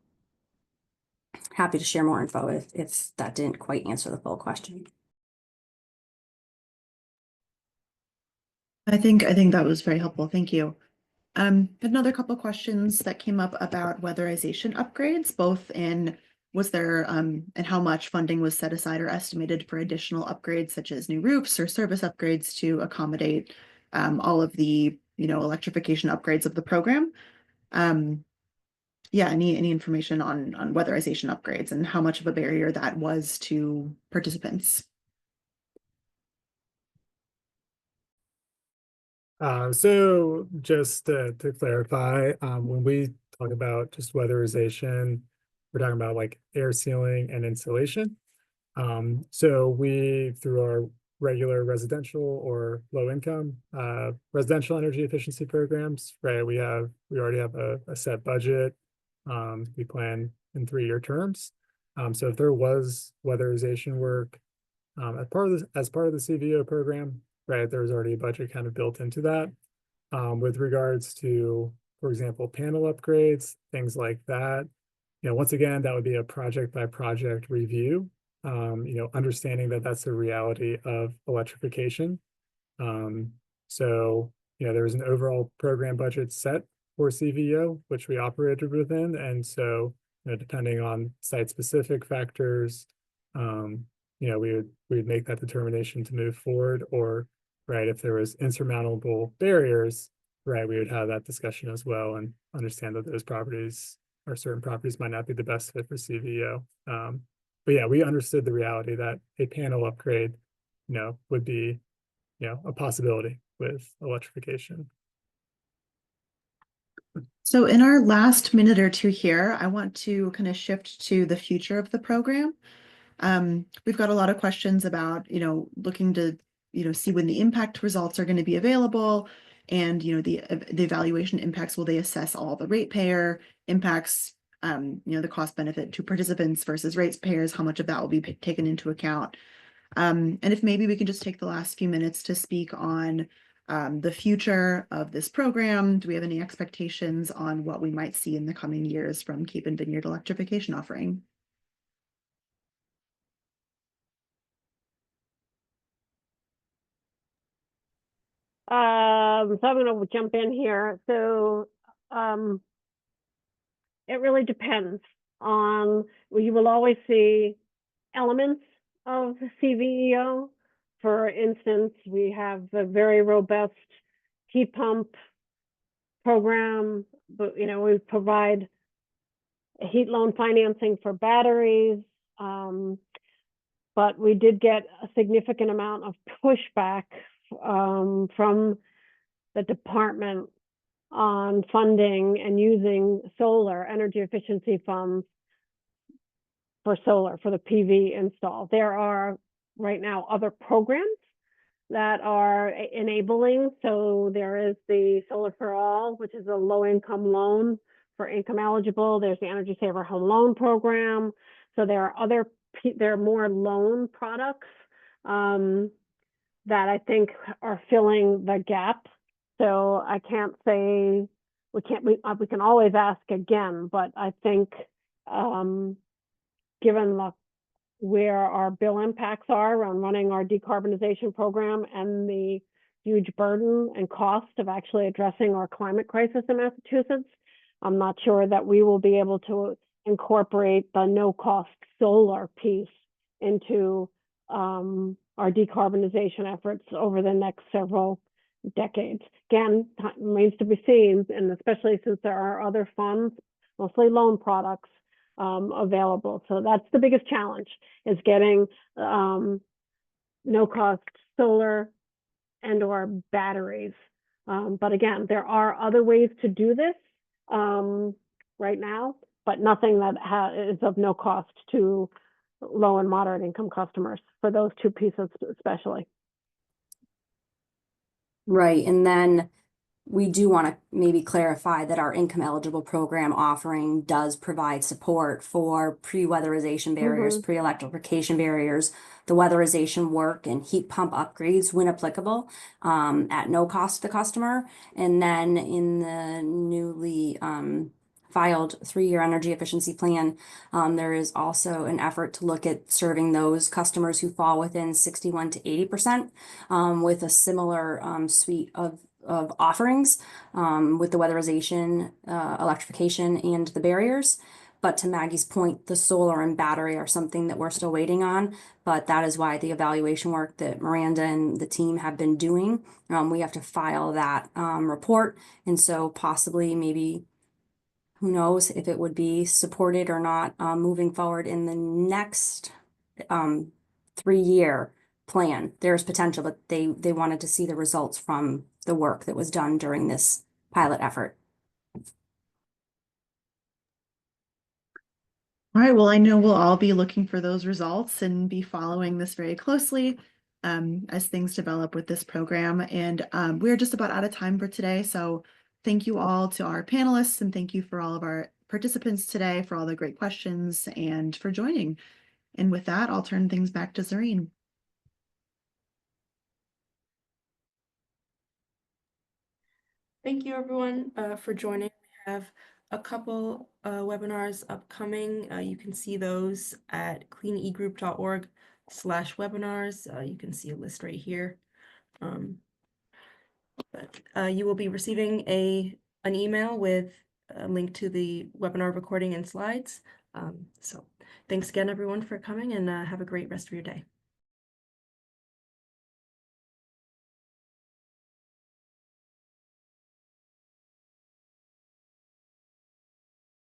happy to share more info if that didn't quite answer the full question. I think that was very helpful. Thank you. Another couple questions that came up about weatherization upgrades, both in was there and how much funding was set aside or estimated for additional upgrades such as new roofs or service upgrades to accommodate all of the, you know, electrification upgrades of the program. Yeah, any information on weatherization upgrades and how much of a barrier that was to participants? So just to clarify, when we talk about just weatherization, we're talking about like air sealing and insulation. So we, through our regular residential or low income residential energy efficiency programs, right? We already have a set budget. We plan in 3-year terms. So if there was weatherization work as part of the CVO program, right, there's already a budget kind of built into that. With regards to, for example, panel upgrades, things like that, you know, once again, that would be a project by project review, you know, understanding that that's the reality of electrification. So, you know, there was an overall program budget set for CVO, which we operated within. And so, you know, depending on site specific factors, you know, we would make that determination to move forward, or right, if there was insurmountable barriers, right, we would have that discussion as well and understand that those properties or certain properties might not be the best fit for CVO. But yeah, we understood the reality that a panel upgrade, you know, would be, you know, a possibility with electrification. So in our last minute or two here, I want to kind of shift to the future of the program. We've got a lot of questions about, you know, looking to, you know, see when the impact results are going to be available, and, you know, the evaluation impacts, will they assess all the ratepayer impacts, you know, the cost benefit to participants versus ratepayers, how much of that will be taken into account. And if maybe we can just take the last few minutes to speak on the future of this program. Do we have any expectations on what we might see in the coming years from Cape and Vineyard Electrification Offering? So I'm going to jump in here. So it really depends on, you will always see elements of CVEO. For instance, we have a very robust heat pump program, but, you know, we provide heat loan financing for batteries. But we did get a significant amount of pushback from the department on funding and using solar energy efficiency funds for solar, for the PV install. There are right now other programs that are enabling. So there is the Solar for All, which is a low income loan for income eligible. There's the Energy Saver Home Loan Program. So there are more loan products that I think are filling the gap. So I can't say, we can always ask again, but I think given where our bill impacts are around running our decarbonization program and the huge burden and cost of actually addressing our climate crisis in Massachusetts, I'm not sure that we will be able to incorporate the no-cost solar piece into our decarbonization efforts over the next several decades. Again, remains to be seen, and especially since there are other funds, mostly loan products, available. So that's the biggest challenge, is getting no-cost solar and or batteries. But again, there are other ways to do this right now, but nothing that is of no cost to low and moderate income customers for those two pieces especially. Right, and then we do want to maybe clarify that our income eligible program offering does provide support for pre-weatherization barriers, pre-electrification barriers, the weatherization work and heat pump upgrades when applicable, at no cost to the customer. And then in the newly filed 3-year energy efficiency plan, there is also an effort to look at serving those customers who fall within 61 to 80%, with a similar suite of offerings, with the weatherization, electrification, and the barriers. But to Maggie's point, the solar and battery are something that we're still waiting on. But that is why the evaluation work that Miranda and the team have been doing, we have to file that report. And so possibly maybe, who knows if it would be supported or not, moving forward in the next 3-year plan. There's potential, but they wanted to see the results from the work that was done during this pilot effort. All right, well, I know we'll all be looking for those results and be following this very closely as things develop with this program. And we're just about out of time for today. So thank you all to our panelists, and thank you for all of our participants today for all the great questions and for joining. And with that, I'll turn things back to Zareen. Thank you, everyone, for joining. We have a couple webinars upcoming. You can see those at cleanegroup.org/webinars. You can see a list right here. But you will be receiving an email with a link to the webinar recording and slides. So thanks again, everyone, for coming, and have a great rest of your day.